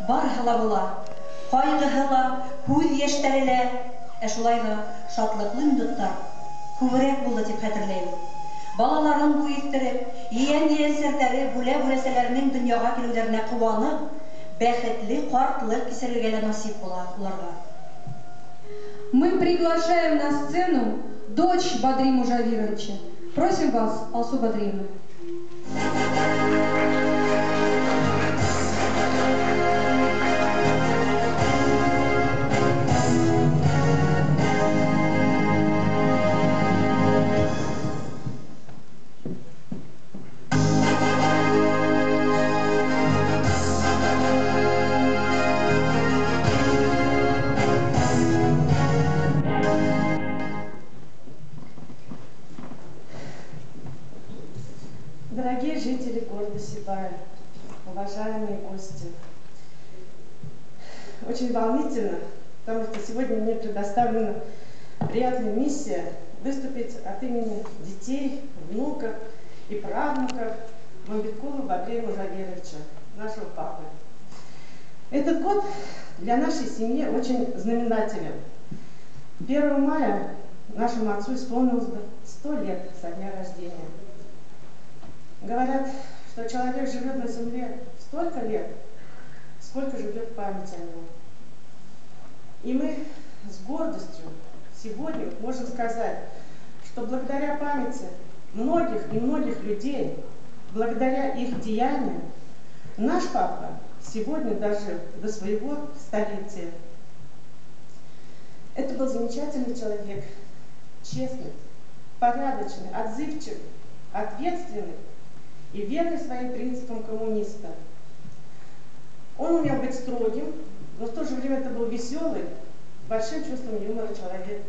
барһы ла була, кайгыһы ла, күҙ йәштәре лә, шулай да шатлыҡлы минуттар күберәк булды дип хәтерләйем. Балаларын буйыктырып, ейән-ейәнсәрҙәре, бүлә-бүләсәләренең донъяға килеүҙәренә ҡыуанып, бәхетле ҡартлыҡ кисерергә лә насип була уларға. Мы приглашаем на сцену дочь Бадрим Мужавировича. Просим вас, Алсу Бадриевна. Дорогие жители города Сибая, уважаемые гости, очень волнительно, потому что сегодня мне предоставлена приятная миссия выступить от имени детей, внуков и правнуков Мамбеткова Бадрима Мужавировича, нашего папы. Этот год для нашей семьи очень знаменателен. 1 мая нашему отцу исполнилось бы 100 лет со дня рождения. Говорят, что человек живет на земле столько лет, сколько живет память о нем. И мы с гордостью сегодня можем сказать, что благодаря памяти многих и многих людей, благодаря их деяниям, наш папа сегодня дожил до своего столетия. Это был замечательный человек, честный, порядочный, отзывчивый, ответственный и верный своим принципам коммуниста. Он умел быть строгим, но в то же время это был веселый, с большим чувством юмора человек.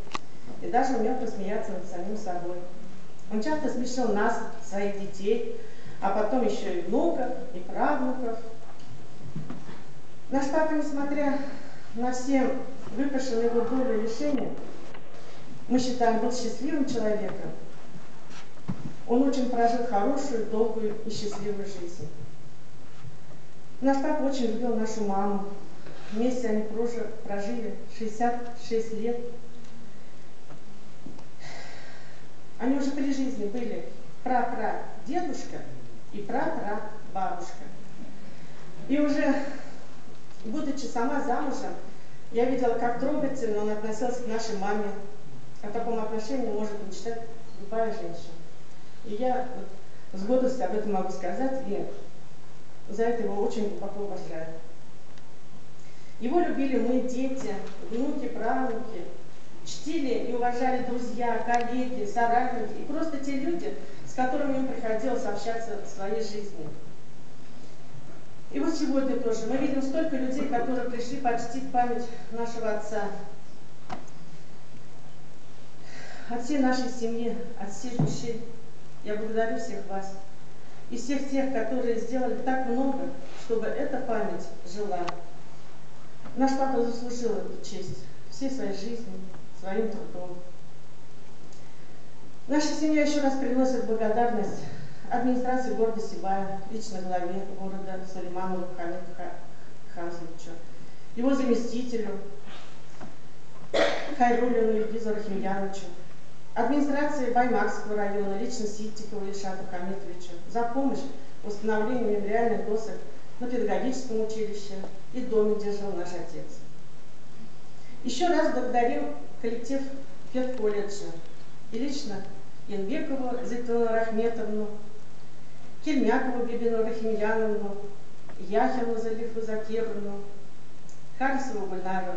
И даже умел посмеяться над самим собой. Он часто смешил нас, своих детей, а потом еще и внуков, и правнуков. Наш папа, несмотря на все выпавшие на его долю лишения, мы считаем, был счастливым человеком. Он очень прожил хорошую, долгую и счастливую жизнь. Наш папа очень любил нашу маму. Вместе они прожили 66 лет. Они уже при жизни были прапрадедушка и прапрабабушка. И уже, будучи сама замужем, я видела, как трогательно он относился к нашей маме. О таком отношении может мечтать любая женщина. И я с гордостью об этом могу сказать, и за это его очень глубоко уважаю. Его любили мы, дети, внуки, правнуки, чтили и уважали друзья, коллеги, соратники и просто те люди, с которыми им приходилось общаться в своей жизни. И вот сегодня тоже мы видим столько людей, которые пришли почтить память нашего отца. От всей нашей семьи, от всей души я благодарю всех вас и всех тех, которые сделали так много, чтобы эта память жила. Наш папа заслужил эту честь всей своей жизни, своим трудом. Наша семья еще раз приносит благодарность администрации города Сибая, лично главе города Сулейманову Хамиду Хамзовичу, его заместителю Хайруллину Ильгизу Рахимьяновичу, администрации Баймакского района, лично Ситикову Ильшату Хамитовичу за помощь в установлении мемориальных досок на педагогическом училище и доме, где жил наш отец. Еще раз благодарим коллектив педколледжа и лично Янбекову Зайтуну Рахметовну, Кельмякову Бибину Рахимьяновну, Яхину Залифу Закировну, Харисову Гульнару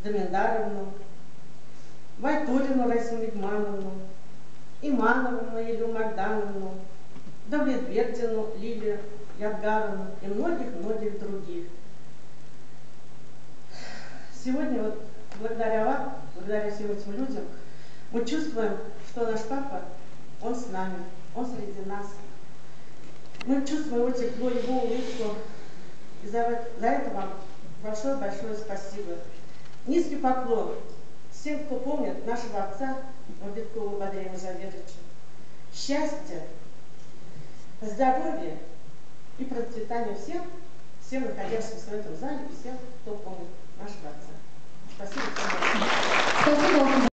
Дамендаровну, Вайтулину Расиму Игмановну, Иманову Наилю Магдановну, Давлетбердину Лилию Ядгаровну и многих-многих других. Сегодня вот благодаря вам, благодаря всем этим людям, мы чувствуем, что наш папа, он с нами, он среди нас. Мы чувствуем его тепло, его улыбку. И за это вам большое-большое спасибо. Низкий поклон всем, кто помнит нашего отца Мамбеткова Бадрима Мужавировича. Счастья, здоровья и процветания всем всем находящимся в этом зале и всем, кто помнит нашего отца. Спасибо. Спасибо.